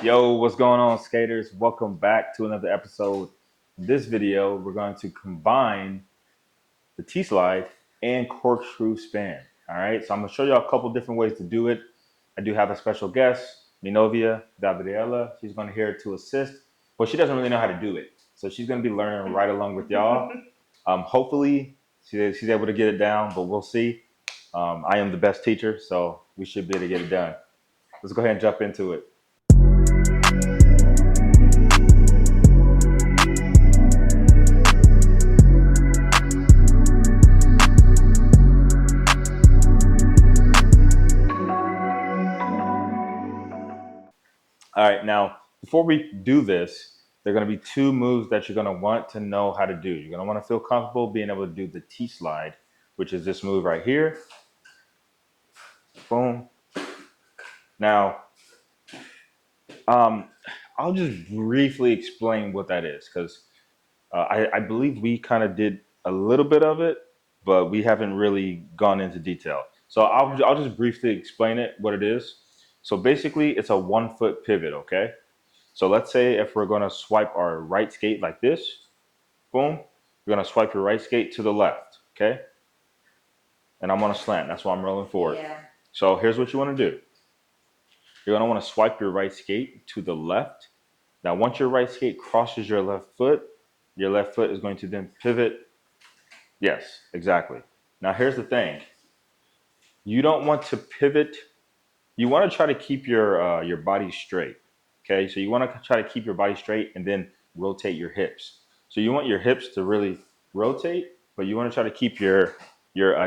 Yo, what's going on, skaters? Welcome back to another episode. In this video, we're going to combine the T-slide and corkscrew span. All right, so I'm going to show you a couple different ways to do it. I do have a special guest, Minovia Gabriela. She's going to here to assist, but she doesn't really know how to do it. So she's going to be learning right along with y'all. Hopefully, she's able to get it down, but we'll see. I am the best teacher, so we should be able to get it done. Let's go ahead and jump into it. All right, now before we do this, there are going to be two moves that you're going to want to know how to do. You're going to want to feel comfortable being able to do the T-slide, which is this move right here. Boom. Now, I'll just briefly explain what that is because I believe we kind of did a little bit of it, but we haven't really gone into detail. So I'll just briefly explain it, what it is. So basically, it's a 1 foot pivot, okay? So let's say if we're going to swipe our right skate like this, boom, you're going to swipe your right skate to the left, okay? And I'm on a slant. That's why I'm rolling forward. Yeah. So here's what you want to do. You're going to want to swipe your right skate to the left. Now, once your right skate crosses your left foot is going to then pivot. Yes, exactly. Now, here's the thing. You don't want to pivot. You want to try to keep your body straight. Okay, so you want to try to keep your body straight and then rotate your hips. So you want your hips to really rotate, but you want to try to keep your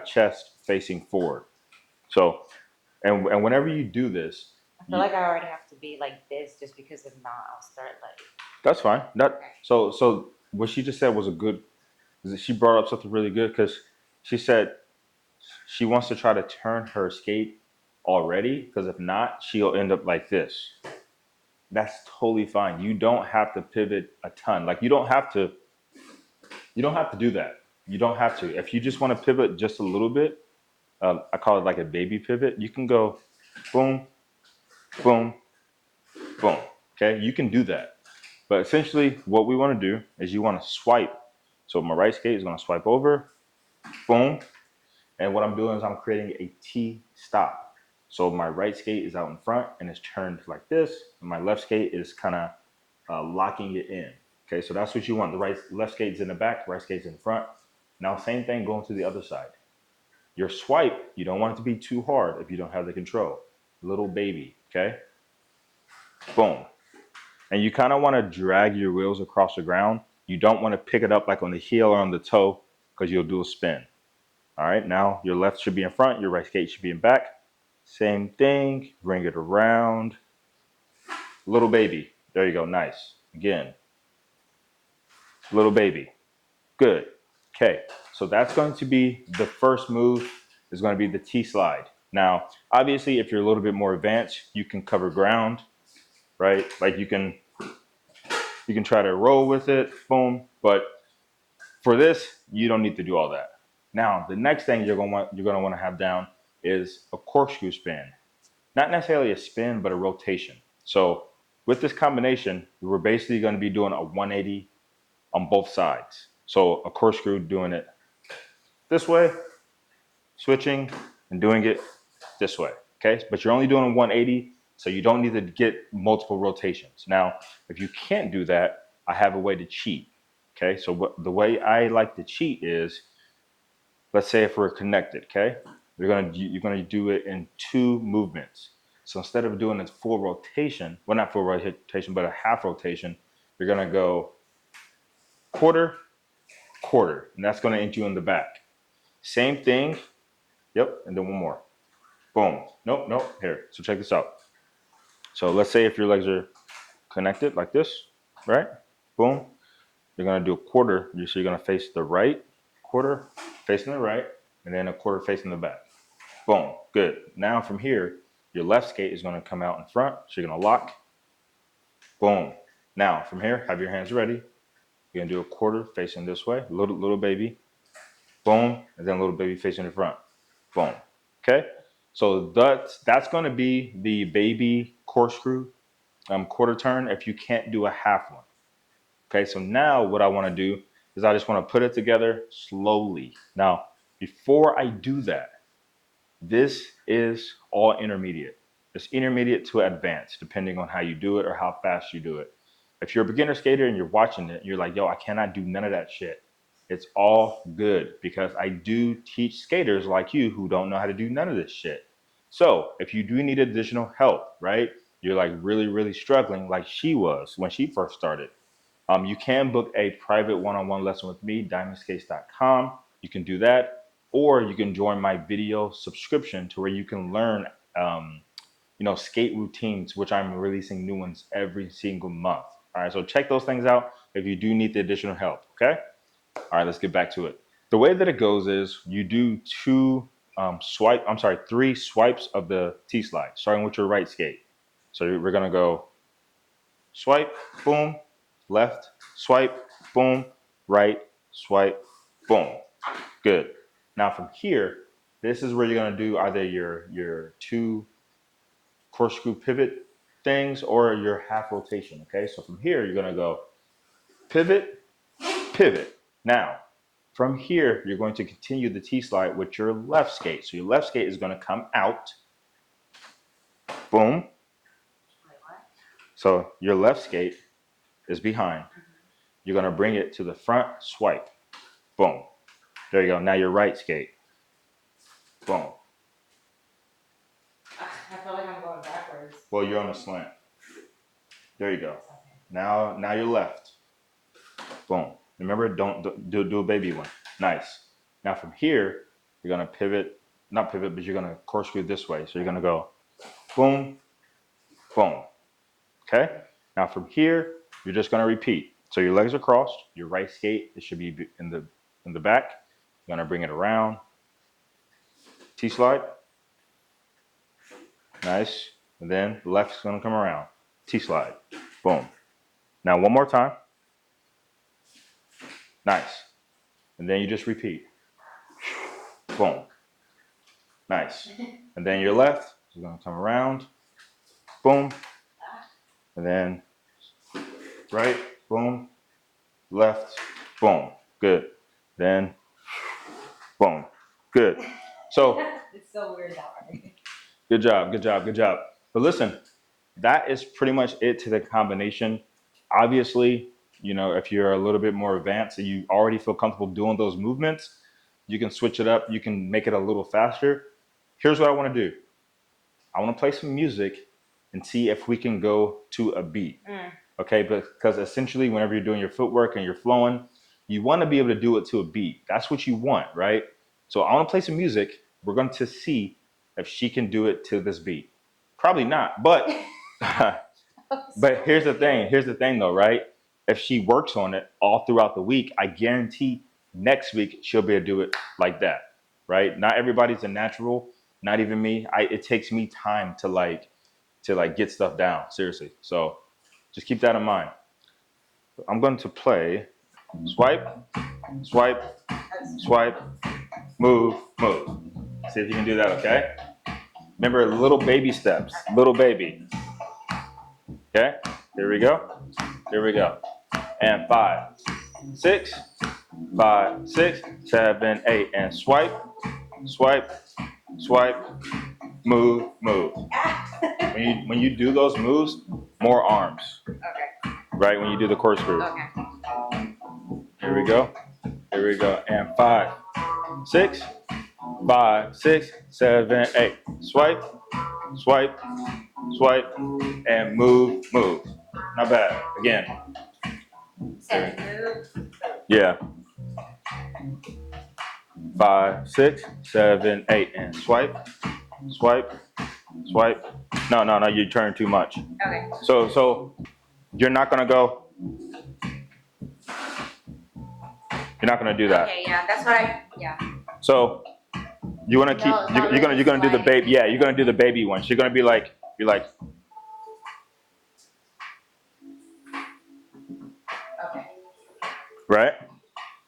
chest facing forward. So, and whenever you do this, I feel like I already have to be like this just because if not, I'll start like. that's fine. So what she just said was a good. She brought up something really good because she said she wants to try to turn her skate already because if not, she'll end up like this. That's totally fine. You don't have to pivot a ton. Like you don't have to do that. You don't have to. If you just want to pivot just a little bit, I call it like a baby pivot. You can go boom, boom, boom. Okay, you can do that. But essentially, what we want to do is you want to swipe. So my right skate is going to swipe over, boom. And what I'm doing is I'm creating a T stop. So my right skate is out in front and it's turned like this. And my left skate is kind of locking it in. Okay, so that's what you want. The left skate's in the back, right skate's in front. Now, same thing going to the other side. Your swipe, you don't want it to be too hard if you don't have the control. Little baby, okay? Boom. And you kind of want to drag your wheels across the ground. You don't want to pick it up like on the heel or on the toe because you'll do a spin. All right, now your left should be in front, your right skate should be in back. Same thing, bring it around. Little baby, there you go, nice. Again, little baby, good. Okay, so that's going to be the first move, is going to be the T-slide. Now, obviously, if you're a little bit more advanced, you can cover ground, right? Like you can try to roll with it, boom. But for this, you don't need to do all that. Now, the next thing you're gonna want to have down is a corkscrew spin. Not necessarily a spin, but a rotation. So with this combination, we're basically going to be doing a 180 on both sides. So a corkscrew doing it this way, switching and doing it this way. Okay, but you're only doing a 180, so you don't need to get multiple rotations. Now, if you can't do that, I have a way to cheat. Okay, so the way I like to cheat is, let's say if we're connected, okay, you're gonna do it in 2 movements. So instead of doing a full rotation, well, not full rotation, but a half rotation, you're gonna go quarter, quarter, and that's gonna end you in the back. Same thing, yep, and then one more. Boom. Nope. Here. So check this out. So let's say if your legs are connected like this, right? Boom. You're gonna do a quarter. So you're gonna face the right, quarter facing the right, and then a quarter facing the back. Boom. Good. Now from here, your left skate is gonna come out in front. So you're gonna lock. Boom. Now from here, have your hands ready. You're gonna do a quarter facing this way, little baby. Boom, and then little baby facing the front. Boom. Okay. So that's going to be the baby corkscrew quarter turn if you can't do a half one. Okay, so now what I want to do is I just want to put it together slowly. Now, before I do that, this is all intermediate. It's intermediate to advanced, depending on how you do it or how fast you do it. If you're a beginner skater and you're watching it, you're like, yo, I cannot do none of that shit. It's all good because I do teach skaters like you who don't know how to do none of this shit. So if you do need additional help, right? You're like really, really struggling like she was when she first started. You can book a private one-on-one lesson with me, diamondskates.com. You can do that, or you can join my video subscription to where you can learn, skate routines, which I'm releasing new ones every single month. All right, so check those things out if you do need the additional help. Okay. All right, let's get back to it. The way that it goes is you do three swipes of the T-slide, starting with your right skate. So we're gonna go swipe, boom, left, swipe, boom, right, swipe, boom. Good. Now from here, this is where you're gonna do either your two corkscrew pivot things or your half rotation. Okay, so from here you're gonna go pivot, pivot. Now from here you're going to continue the T-slide with your left skate. So your left skate is gonna come out, boom. So your left skate is behind. You're gonna bring it to the front, swipe, boom. There you go. Now your right skate, boom. I feel like I'm going backwards. Well, you're on a slant. There you go. Now you're left, boom. Remember, don't do a baby one. Nice. Now from here, you're gonna pivot, not pivot, but you're gonna corkscrew this way. So you're gonna go, boom, boom. Okay. Now from here, you're just gonna repeat. So your legs are crossed. Your right skate, it should be in the back. You're gonna bring it around. T-slide. Nice. And then the left's gonna come around. T-slide. Boom. Now one more time. Nice. And then you just repeat. Boom. Nice. And then your left is gonna come around. Boom. And then right. Boom. Left. Boom. Good. Then boom. Good. So it's so weird that way. good job. Good job. Good job. But listen, that is pretty much it to the combination. Obviously, if you're a little bit more advanced and you already feel comfortable doing those movements, you can switch it up. You can make it a little faster. Here's what I want to do. I want to play some music and see if we can go to a beat. Okay, because essentially whenever you're doing your footwork and you're flowing, you want to be able to do it to a beat. That's what you want, right? So I want to play some music. We're going to see if she can do it to this beat. Probably not, but but here's the thing. Here's the thing though, right? If she works on it all throughout the week, I guarantee next week she'll be able to do it like that, right? Not everybody's a natural, not even me. It takes me time to get stuff down, seriously. So just keep that in mind. I'm going to play swipe, swipe, swipe, move, move. See if you can do that, okay? Remember, little baby steps, little baby. Okay, here we go. Here we go. And 5, 6, 5, 6, 7, 8, and swipe, swipe, swipe, move, move. When you do those moves, more arms. Okay. Right when you do the corkscrew. Okay. Here we go. Here we go. And 5, 6, 5, 6, 7, 8. Swipe, swipe, swipe, and move, move. Not bad. Again. Yeah. 5, 6, 7, 8, and swipe, swipe, swipe. No, you turn too much. Okay. So you're not gonna go. You're not gonna do that. Okay, yeah, that's what yeah. So you wanna keep. You're gonna do the baby. Yeah, you're gonna do the baby one. So you're gonna be like, you're like. Okay. Right.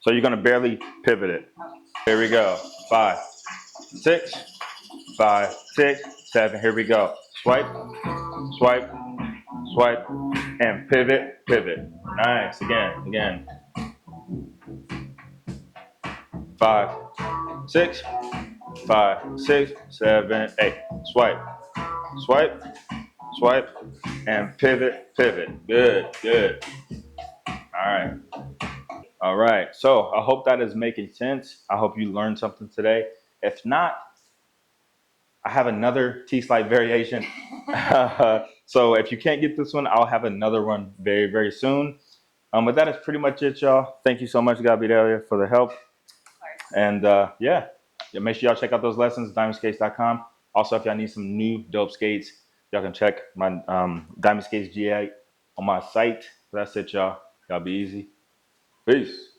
So you're gonna barely pivot it. Okay. Here we go. 5, 6, 5, 6, 7. Here we go. Swipe, swipe, swipe, and pivot, pivot. Nice. Again. 5, 6, 5, 6, 7, 8. Swipe, swipe, swipe, and pivot, pivot. Good. All right. So I hope that is making sense. I hope you learned something today. If not, I have another T-slide variation. So if you can't get this one, I'll have another one very soon. But that is pretty much it, y'all. Thank you so much, Gabriela, for the help. And yeah, make sure y'all check out those lessons, diamondskates.com. Also, if y'all need some new dope skates, y'all can check my Diamond Skates GA on my site. That's it, y'all. Y'all be easy. Peace.